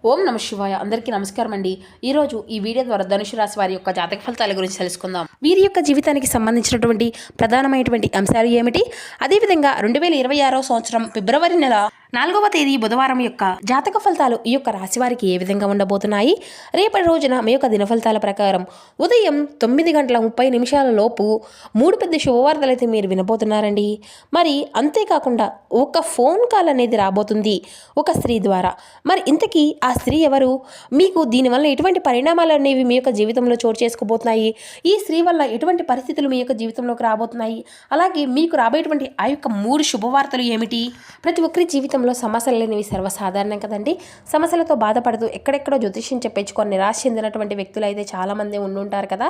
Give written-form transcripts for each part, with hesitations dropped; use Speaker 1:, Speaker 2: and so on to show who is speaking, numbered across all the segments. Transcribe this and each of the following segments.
Speaker 1: ఓం నమ శివాయ. అందరికీ నమస్కారం అండి. ఈరోజు ఈ వీడియో ద్వారా ధనుసు రాశి వారి యొక్క జాతక ఫలితాల గురించి తెలుసుకుందాం. వీరి యొక్క జీవితానికి సంబంధించినటువంటి ప్రధానమైనటువంటి అంశాలు ఏమిటి, అదేవిధంగా 2026 సంవత్సరం ఫిబ్రవరి నెల 4వ తేదీ బుధవారం యొక్క జాతక ఫలితాలు ఈ యొక్క రాశి వారికి ఏ విధంగా ఉండబోతున్నాయి. రేపటి రోజున మీ యొక్క దిన ఫలితాల ప్రకారం ఉదయం 9:30 లోపు 3 పెద్ద శుభవార్తలు అయితే మీరు వినబోతున్నారండి. మరి అంతేకాకుండా ఒక ఫోన్ కాల్ అనేది రాబోతుంది ఒక స్త్రీ ద్వారా. మరి ఇంతకీ ఆ స్త్రీ ఎవరు, మీకు దీనివల్ల ఎటువంటి పరిణామాలు అనేవి మీ యొక్క జీవితంలో చోటు చేసుకోబోతున్నాయి, ఈ స్త్రీ వల్ల ఎటువంటి పరిస్థితులు మీ యొక్క జీవితంలోకి రాబోతున్నాయి, అలాగే మీకు రాబోయేటువంటి ఆ యొక్క 3 శుభవార్తలు ఏమిటి. ప్రతి ఒక్కరి జీవితంలో సమస్యలు అనేవి సర్వసాధారణం కదండి. సమస్యలతో బాధపడుతూ ఎక్కడెక్కడో జ్యోతిష్యం చెప్పించుకొని నిరాశ చెందినటువంటి వ్యక్తులు అయితే చాలామంది ఉండుంటారు కదా.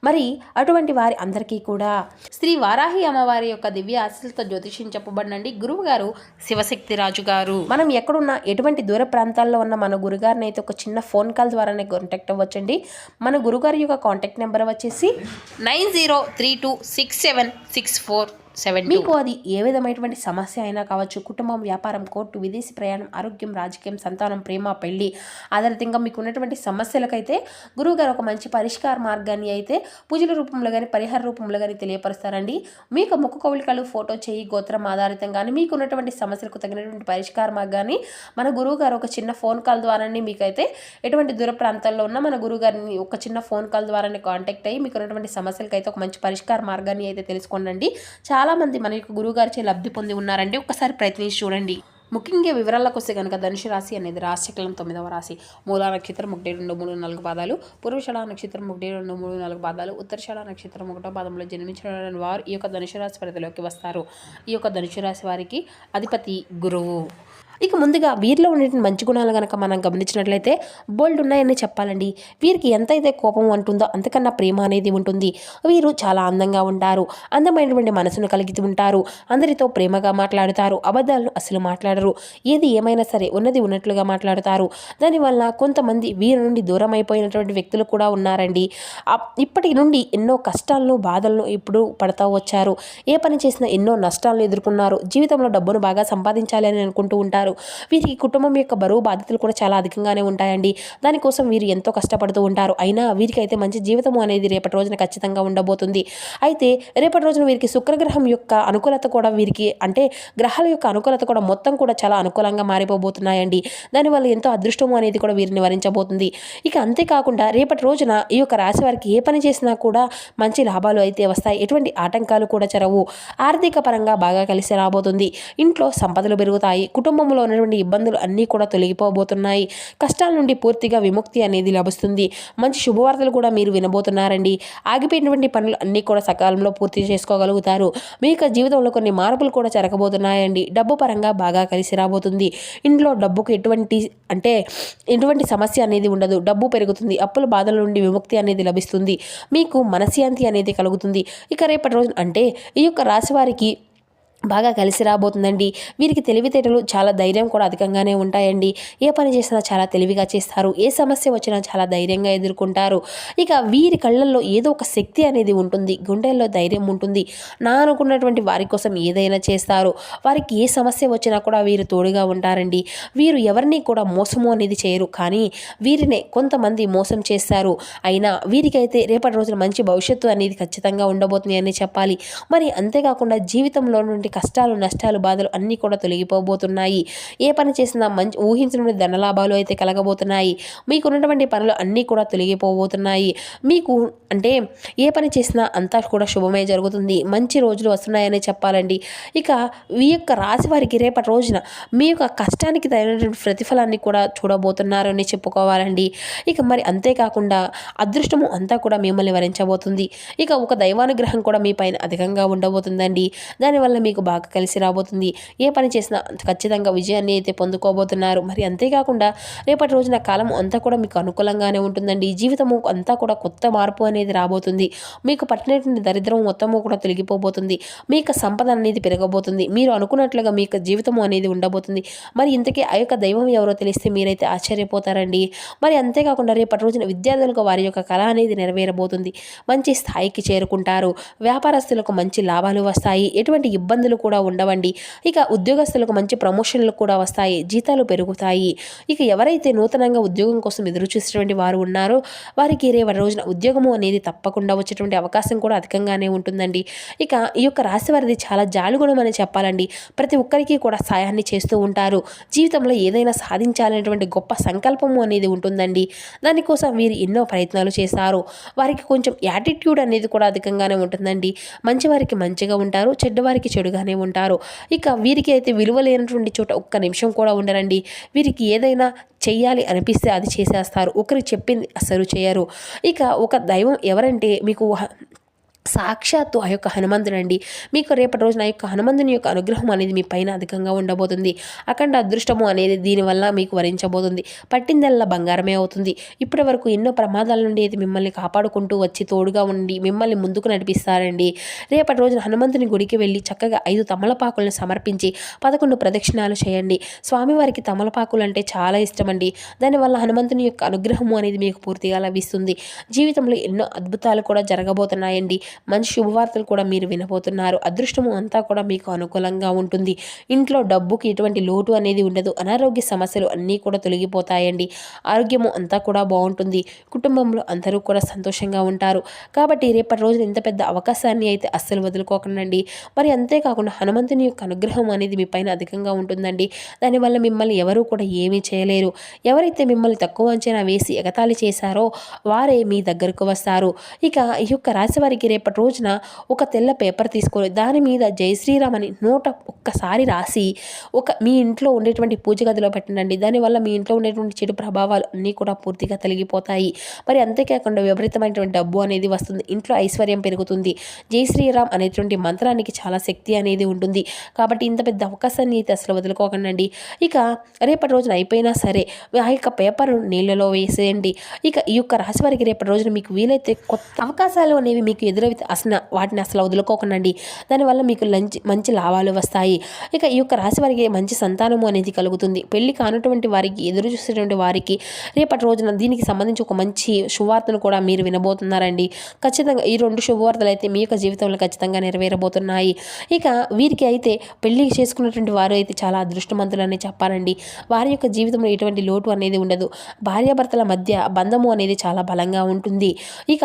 Speaker 1: మరి అటువంటి వారి అందరికీ కూడా శ్రీ వారాహి అమ్మవారి యొక్క దివ్య ఆశీస్సులతో జ్యోతిష్యం చెప్పబడినండి గురువు గారు శివశక్తి రాజు గారు. మనం ఎక్కడున్నా ఎటువంటి దూర ప్రాంతాల్లో ఉన్న మన గురుగారిని అయితే ఒక చిన్న ఫోన్ కాల్ ద్వారానే కాంటాక్ట్ అవ్వచ్చండి. మన గురుగారి యొక్క కాంటాక్ట్ నెంబర్ వచ్చేసి 9032676472. మీకు అది ఏ విధమైనటువంటి సమస్య అయినా కావచ్చు, కుటుంబం, వ్యాపారం, కోర్టు, విదేశీ ప్రయాణం, ఆరోగ్యం, రాజకీయం, సంతానం, ప్రేమ, పెళ్లి ఆధారితంగా మీకు ఉన్నటువంటి సమస్యలకైతే గురువుగారు ఒక మంచి పరిష్కార మార్గాన్ని అయితే పూజల రూపంలో కానీ పరిహార రూపంలో కానీ తెలియపరుస్తారండి. మీకు ముఖ కవళికలు, ఫోటో, చేయి, గోత్రం ఆధారితంగానే మీకు ఉన్నటువంటి సమస్యలకు తగినటువంటి పరిష్కార మార్గాన్ని మన గురువుగారు ఒక చిన్న ఫోన్ కాల్ ద్వారానే మీకైతే ఎటువంటి దూర ప్రాంతాల్లో ఉన్న మన గురువుగారిని ఒక చిన్న ఫోన్ కాల్ ద్వారానే కాంటాక్ట్ అయ్యి మీకు ఉన్నటువంటి సమస్యలకైతే ఒక మంచి పరిష్కార మార్గాన్ని అయితే తెలుసుకోండి. చాలామంది మన యొక్క గురువుగారిచే లబ్ధి పొంది ఉన్నారండి. ఒకసారి ప్రయత్నించి చూడండి. ముఖ్యంగా వివరాలకు వస్తే కనుక ధనుసు రాశి అనేది రాశిచక్రం 9వ రాశి. మూలా నక్షత్రం 1, 2, 3, 4 పాదాలు, పూర్వషాఢ నక్షత్రం 1, 2, 3, 4 పాదాలు, ఉత్తరషాఢ నక్షత్రం 1వ పాదంలో జన్మించిన వారు ఈ యొక్క ధనుసు రాశి పరిధిలోకి వస్తారు. ఈ యొక్క ధనుసు రాశి వారికి అధిపతి గురువు. ఇక ముందుగా వీరిలో ఉండే మంచి గుణాలు కనుక మనం గమనించినట్లయితే బోల్డ్ ఉన్నాయని చెప్పాలండి. వీరికి ఎంతైతే కోపం ఉంటుందో అంతకన్నా ప్రేమ అనేది ఉంటుంది. వీరు చాలా అందంగా ఉంటారు, అందమైనటువంటి మనసును కలిగి ఉంటారు, అందరితో ప్రేమగా మాట్లాడుతారు, అబద్ధాలను అసలు మాట్లాడరు, ఏది ఏమైనా సరే ఉన్నది ఉన్నట్లుగా మాట్లాడుతారు. దానివల్ల కొంతమంది వీరి నుండి దూరం అయిపోయినటువంటి వ్యక్తులు కూడా ఉన్నారండి. ఇప్పటి నుండి ఎన్నో కష్టాలను, బాధలను ఇప్పుడు పడతా వచ్చారు. ఏ పని చేసినా ఎన్నో నష్టాలను ఎదుర్కొన్నారు. జీవితంలో డబ్బును బాగా సంపాదించాలి అని అనుకుంటూ ఉంటారు. వీరికి కుటుంబం యొక్క బరువు బాధ్యతలు కూడా చాలా అధికంగానే ఉంటాయండి. దానికోసం వీరు ఎంతో కష్టపడుతూ ఉంటారు. అయినా వీరికైతే మంచి జీవితం అనేది రేపటి రోజున ఖచ్చితంగా ఉండబోతుంది. అయితే రేపటి రోజున వీరికి శుక్రగ్రహం యొక్క అనుకూలత కూడా వీరికి అంటే గ్రహాల యొక్క అనుకూలత కూడా మొత్తం కూడా చాలా అనుకూలంగా మారిపోబోతున్నాయండి. దానివల్ల ఎంతో అదృష్టము అనేది కూడా వీరిని వరించబోతుంది. ఇక అంతేకాకుండా రేపటి రోజున ఈ యొక్క రాశి వారికి ఏ పని చేసినా కూడా మంచి లాభాలు అయితే వస్తాయి. ఎటువంటి ఆటంకాలు కూడా జరగవు. ఆర్థిక పరంగా బాగా కలిసి రాబోతుంది. ఇంట్లో సంపదలు పెరుగుతాయి. కుటుంబంలో ఉన్నటువంటి ఇబ్బందులు అన్నీ కూడా తొలగిపోబోతున్నాయి. కష్టాల నుండి పూర్తిగా విముక్తి అనేది లభిస్తుంది. మంచి శుభవార్తలు కూడా మీరు వినబోతున్నారండి. ఆగిపోయినటువంటి పనులు అన్నీ కూడా సకాలంలో పూర్తి చేసుకోగలుగుతారు. మీ యొక్క జీవితంలో కొన్ని మార్పులు కూడా జరగబోతున్నాయండి. డబ్బు పరంగా బాగా కలిసి రాబోతుంది. ఇంట్లో డబ్బుకు ఎటువంటి సమస్య అనేది ఉండదు. డబ్బు పెరుగుతుంది. అప్పుల బాధల నుండి విముక్తి అనేది లభిస్తుంది. మీకు మనశ్శాంతి అనేది కలుగుతుంది. ఇక రేపటి రోజు అంటే ఈ యొక్క రాశి వారికి బాగా కలిసి రాబోతుందండి. వీరికి తెలివితేటలు, చాలా ధైర్యం కూడా అధికంగానే ఉంటాయండి. ఏ పని చేసినా చాలా తెలివిగా చేస్తారు. ఏ సమస్య వచ్చినా చాలా ధైర్యంగా ఎదుర్కొంటారు. ఇక వీరి కళ్ళల్లో ఏదో ఒక శక్తి అనేది ఉంటుంది. గుండెల్లో ధైర్యం ఉంటుంది. నా అనుకున్నటువంటి వారి కోసం ఏదైనా చేస్తారు. వారికి ఏ సమస్య వచ్చినా కూడా వీరు తోడుగా ఉంటారండి. వీరు ఎవరిని కూడా మోసము అనేది చేయరు. కానీ వీరినే కొంతమంది మోసం చేస్తారు. అయినా వీరికైతే రేపటి రోజున మంచి భవిష్యత్తు అనేది ఖచ్చితంగా ఉండబోతుంది అని చెప్పాలి. మరి అంతేకాకుండా జీవితంలో నుండి కష్టాలు, నష్టాలు, బాధలు అన్నీ కూడా తొలగిపోబోతున్నాయి. ఏ పని చేసినా మంచి ఊహించిన ధనలాభాలు అయితే కలగబోతున్నాయి. మీకున్నటువంటి పనులు అన్నీ కూడా తొలగిపోబోతున్నాయి. మీకు అంటే ఏ పని చేసినా అంతా కూడా శుభమే జరుగుతుంది. మంచి రోజులు వస్తున్నాయని చెప్పాలండి. ఇక ఈ యొక్క రాశి వారికి రేపటి రోజున మీ యొక్క కష్టానికి తగినటువంటి ప్రతిఫలాన్ని కూడా చూడబోతున్నారు అని చెప్పుకోవాలండి. ఇక మరి అంతేకాకుండా అదృష్టము అంతా కూడా మిమ్మల్ని వరించబోతుంది. ఇక ఒక దైవానుగ్రహం కూడా మీ పైన అధికంగా ఉండబోతుందండి. దానివల్ల మీకు బాగా కలిసి రాబోతుంది. ఏ పని చేసినా ఖచ్చితంగా విజయాన్ని అయితే పొందుకోబోతున్నారు. మరి అంతేకాకుండా రేపటి రోజున కాలం అంతా కూడా మీకు అనుకూలంగానే ఉంటుందండి. జీవితము అంతా కూడా కొత్త మార్పు అనేది రాబోతుంది. మీకు పట్టినటువంటి దరిద్రం మొత్తము కూడా తొలగిపోబోతుంది. మీ యొక్క సంపద అనేది పెరగబోతుంది. మీరు అనుకున్నట్లుగా మీ యొక్క జీవితము అనేది ఉండబోతుంది. మరి ఇంతకీ ఆ యొక్క దైవం ఎవరో తెలిస్తే మీరైతే ఆశ్చర్యపోతారండి. మరి అంతేకాకుండా రేపటి రోజున విద్యార్థులకు వారి యొక్క కళ అనేది నెరవేరబోతుంది. మంచి స్థాయికి చేరుకుంటారు. వ్యాపారస్తులకు మంచి లాభాలు వస్తాయి. ఎటువంటి ఇబ్బందులు ఇబ్బందులు కూడా ఉండవండి. ఇక ఉద్యోగస్తులకు మంచి ప్రమోషన్లు కూడా వస్తాయి, జీతాలు పెరుగుతాయి. ఇక ఎవరైతే నూతనంగా ఉద్యోగం కోసం ఎదురు చూసేటువంటి వారు ఉన్నారో వారికి రేపటి రోజున ఉద్యోగము అనేది తప్పకుండా వచ్చేటువంటి అవకాశం కూడా అధికంగానే ఉంటుందండి. ఇక ఈ యొక్క రాశి వారిది చాలా జాలిగుణం అని చెప్పాలండి. ప్రతి ఒక్కరికి కూడా సాయాన్ని చేస్తూ ఉంటారు. జీవితంలో ఏదైనా సాధించాలనేటువంటి గొప్ప సంకల్పము అనేది ఉంటుందండి. దానికోసం వీరు ఎన్నో ప్రయత్నాలు చేస్తారు. వారికి కొంచెం యాటిట్యూడ్ అనేది కూడా అధికంగానే ఉంటుందండి. మంచివారికి మంచిగా ఉంటారు, చెడ్డవారికి చెడుగానే ఉంటారు. ఇక వీరికి అయితే విలువ లేనటువంటి చోట ఒక్క నిమిషం కూడా ఉండరండి. వీరికి ఏదైనా చెయ్యాలి అనిపిస్తే అది చేసేస్తారు. ఒకరికి చెప్పింది అసలు చేయరు. ఇక ఒక దైవం ఎవరంటే మీకు సాక్షాత్తు ఆ యొక్క హనుమంతుడండి. మీకు రేపటి రోజున ఆ యొక్క హనుమంతుని యొక్క అనుగ్రహం అనేది మీ పైన అధికంగా ఉండబోతుంది. అఖండ అదృష్టము అనేది దీనివల్ల మీకు వరించబోతుంది. పట్టిందల్లా బంగారమే అవుతుంది. ఇప్పటి వరకు ఎన్నో ప్రమాదాల నుండి అయితే మిమ్మల్ని కాపాడుకుంటూ వచ్చి తోడుగా ఉండి మిమ్మల్ని ముందుకు నడిపిస్తారండి. రేపటి రోజున హనుమంతుని గుడికి వెళ్ళి చక్కగా 5 తమలపాకులను సమర్పించి 11 ప్రదక్షిణాలు చేయండి. స్వామివారికి తమలపాకులు అంటే చాలా ఇష్టమండి. దానివల్ల హనుమంతుని యొక్క అనుగ్రహము అనేది మీకు పూర్తిగా లభిస్తుంది. జీవితంలో ఎన్నో అద్భుతాలు కూడా జరగబోతున్నాయండి. మంచి శుభవార్తలు కూడా మీరు వినబోతున్నారు. అదృష్టము అంతా కూడా మీకు అనుకూలంగా ఉంటుంది. ఇంట్లో డబ్బుకి ఎటువంటి లోటు అనేది ఉండదు. అనారోగ్య సమస్యలు అన్నీ కూడా తొలగిపోతాయండి. ఆరోగ్యము అంతా కూడా బాగుంటుంది. కుటుంబంలో అందరూ కూడా సంతోషంగా ఉంటారు. కాబట్టి రేపటి రోజున ఇంత పెద్ద అవకాశాన్ని అయితే అస్సలు వదులుకోకండి. మరి అంతేకాకుండా హనుమంతుని యొక్క అనుగ్రహం అనేది మీ పైన అధికంగా ఉంటుందండి. దానివల్ల మిమ్మల్ని ఎవరూ కూడా ఏమీ చేయలేరు. ఎవరైతే మిమ్మల్ని తక్కువ అంచనా వేసి ఎగతాళి చేశారో వారే మీ దగ్గరకు వస్తారు. ఇక ఈ యొక్క రాశి వారికి రేపటి రోజున ఒక తెల్ల పేపర్ తీసుకొని దాని మీద జై శ్రీరామ్ అని ఒక్కసారి రాసి మీ ఇంట్లో ఉండేటువంటి పూజ గదిలో పెట్టండి. దానివల్ల మీ ఇంట్లో ఉండేటువంటి చెడు ప్రభావాలు అన్నీ కూడా పూర్తిగా తొలగిపోతాయి. మరి అంతేకాకుండా విపరీతమైనటువంటి డబ్బు అనేది వస్తుంది. ఇంట్లో ఐశ్వర్యం పెరుగుతుంది. జై శ్రీరామ్ అనేటువంటి మంత్రానికి చాలా శక్తి అనేది ఉంటుంది. కాబట్టి ఇంత పెద్ద అవకాశాన్ని అయితే అసలు వదులుకోకండి. ఇక రేపటి రోజున అయిపోయినా సరే ఆ యొక్క పేపర్ నీళ్ళలో వేసేయండి. ఇక ఈ యొక్క రాశి వారికి రేపటి రోజున మీకు వీలైతే కొత్త అవకాశాలు అనేవి మీకు ఎదురైతే వాటిని అసలు వదులుకోకండి. దానివల్ల మీకు మంచి లాభాలు వస్తాయి. ఇక ఈ యొక్క రాశి వారికి మంచి సంతానము అనేది కలుగుతుంది. పెళ్లి కానటువంటి వారికి, ఎదురు చూసేటువంటి వారికి రేపటి రోజున దీనికి సంబంధించి ఒక మంచి శుభవార్తను కూడా మీరు వినబోతున్నారండి. ఖచ్చితంగా ఈ 2 శుభవార్తలు అయితే మీ యొక్క జీవితంలో ఖచ్చితంగా నెరవేరబోతున్నాయి. ఇక వీరికి అయితే పెళ్లి చేసుకున్నటువంటి వారు అయితే చాలా అదృష్టవంతులని చెప్పాలండి. వారి యొక్క జీవితంలో ఎటువంటి లోటు అనేది ఉండదు. భార్యాభర్తల మధ్య బంధము అనేది చాలా బలంగా ఉంటుంది. ఇక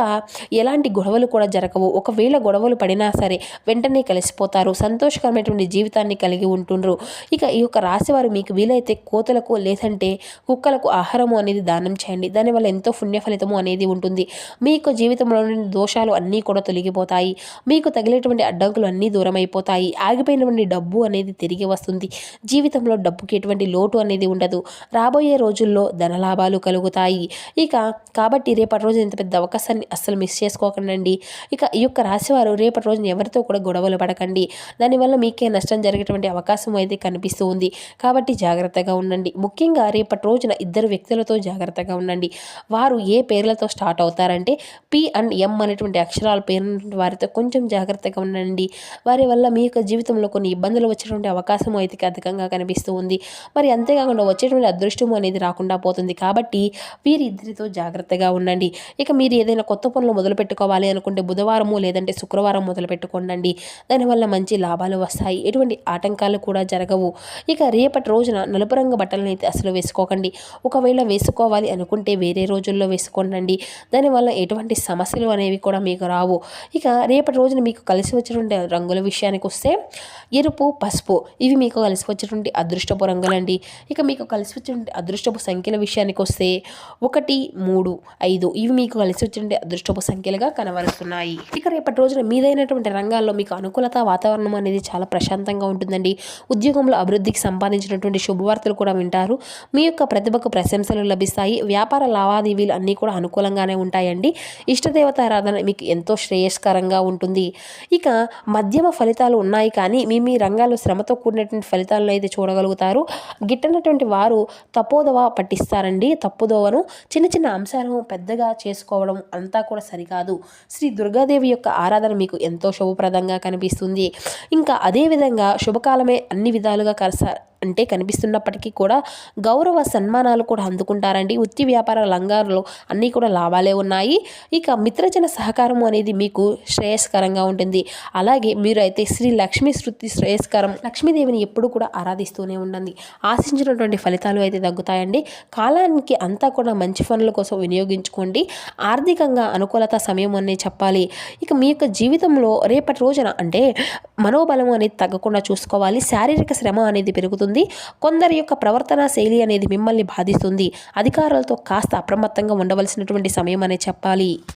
Speaker 1: ఎలాంటి గొడవలు కూడా జరగవు. ఒకవేళ గొడవలు పడినా సరే వెంటనే కలిసిపోతారు. సంతోషకరమైనటువంటి జీవితాన్ని కలిగి ఉంటుండ్రు. ఇక ఈ యొక్క రాశి వారు మీకు వీలైతే కోతలకు లేదంటే కుక్కలకు ఆహారము అనేది దానం చేయండి. దానివల్ల ఎంతో పుణ్య ఫలితము అనేది ఉంటుంది. మీ యొక్క జీవితంలోని దోషాలు అన్నీ కూడా తొలగిపోతాయి. మీకు తగిలేటువంటి అడ్డంకులు అన్నీ దూరం అయిపోతాయి. ఆగిపోయినటువంటి డబ్బు అనేది తిరిగి వస్తుంది. జీవితంలో డబ్బుకి ఎటువంటి లోటు అనేది ఉండదు. రాబోయే రోజుల్లో ధనలాభాలు కలుగుతాయి. ఇక కాబట్టి రేపటి రోజు ఇంత పెద్ద అవకాశాన్ని అస్సలు మిస్ చేసుకోకండి. ఇక ఈ యొక్క రాశివారు రేపటి రోజున ఎవరితో కూడా గొడవలు పడకండి. దానివల్ల మీకే నష్టం జరిగేటువంటి అవకాశం అయితే కనిపిస్తూ ఉంది. కాబట్టి జాగ్రత్తగా ఉండండి. ముఖ్యంగా రేపటి రోజున 2 వ్యక్తులతో జాగ్రత్తగా ఉండండి. వారు ఏ పేర్లతో స్టార్ట్ అవుతారంటే P and M అనేటువంటి అక్షరాల పేరున్నటువంటి వారితో కొంచెం జాగ్రత్తగా ఉండండి. వారి వల్ల మీ యొక్క జీవితంలో కొన్ని ఇబ్బందులు వచ్చేటువంటి అవకాశం అయితే అధికంగా కనిపిస్తూ ఉంది. మరి అంతేకాకుండా వచ్చేటువంటి అదృష్టం అనేది రాకుండా పోతుంది. కాబట్టి వీరిద్దరితో జాగ్రత్తగా ఉండండి. ఇక మీరు ఏదైనా కొత్త పనులు మొదలు పెట్టుకోవాలి అనుకుంటే బుధవారము లేదంటే శుక్రవారం మొదలు పెట్టుకోండి. దానివల్ల మంచి లాభాలు వస్తాయి. ఎటువంటి ఆటంకాలు కూడా జరగవు. ఇక రేపటి రోజున నలుపు రంగు బట్టలను అయితే అసలు వేసుకోకండి. ఒకవేళ వేసుకోవాలి అనుకుంటే వేరే రోజుల్లో వేసుకోండి. దానివల్ల ఎటువంటి సమస్యలు అనేవి కూడా మీకు రావు. ఇక రేపటి రోజున మీకు కలిసి వచ్చినటువంటి రంగుల విషయానికి వస్తే ఎరుపు, పసుపు ఇవి మీకు కలిసి వచ్చేటువంటి అదృష్టపు రంగులండి. ఇక మీకు కలిసి వచ్చినటువంటి అదృష్టపు సంఖ్యల విషయానికి వస్తే 1, 3, 5 ఇవి మీకు కలిసి వచ్చినటువంటి అదృష్టపు సంఖ్యలుగా కనబరుస్తున్నాయి. ఇక రేపటి రోజున మీదైనటువంటి రంగాల్లో మీకు అనుకూలత వాతావరణం అనేది చాలా ప్రశాంతంగా ఉంటుందండి. ఉద్యోగంలో అభివృద్ధికి సంపాదించినటువంటి శుభవార్తలు కూడా వింటారు. మీ యొక్క ప్రతిభకు ప్రశంసలు లభిస్తాయి. వ్యాపార లావాదేవీలు అన్నీ కూడా అనుకూలంగానే ఉంటాయండి. ఇష్టదేవత ఆరాధన మీకు ఎంతో శ్రేయస్కరంగా ఉంటుంది. ఇక మధ్యమ ఫలితాలు ఉన్నాయి కానీ మీ రంగాల్లో శ్రమతో కూడినటువంటి ఫలితాలను అయితే చూడగలుగుతారు. గిట్టనటువంటి వారు తపోదవ పట్టిస్తారండి. తప్పుదోవను చిన్న అంశాలను పెద్దగా చేసుకోవడం అంతా కూడా సరికాదు. శ్రీ దుర్గాదేవి యొక్క ఆరాధన మీకు ఎంతో శుభప్రదంగా కనిపిస్తుంది. ఇంకా అదేవిధంగా శుభకాలమే అన్ని విధాలుగా అంటే కనిపిస్తున్నప్పటికీ కూడా గౌరవ సన్మానాలు కూడా అందుకుంటారండి. వృత్తి వ్యాపార రంగాల్లో అన్నీ కూడా లాభాలే ఉన్నాయి. ఇక మిత్రజన సహకారం అనేది మీకు శ్రేయస్కరంగా ఉంటుంది. అలాగే మీరు అయితే శ్రీ లక్ష్మీ శృతి శ్రేయస్కరం లక్ష్మీదేవిని ఎప్పుడు కూడా ఆరాధిస్తూనే ఉండండి. ఆశించినటువంటి ఫలితాలు అయితే తగ్గుతాయండి. కాలానికి అంతా కూడా మంచి పనుల కోసం వినియోగించుకోండి. ఆర్థికంగా అనుకూలత సమయం అనే చెప్పాలి. ఇక మీ యొక్క జీవితంలో రేపటి రోజున అంటే మనోబలం అనేది తగ్గకుండా చూసుకోవాలి. శారీరక శ్రమ అనేది పెరుగుతుంది. కొందరి యొక్క ప్రవర్తన శైలి అనేది మిమ్మల్ని బాధిస్తుంది. అధికారులతో కాస్త అప్రమత్తంగా ఉండవలసినటువంటి సమయం అనే చెప్పాలి.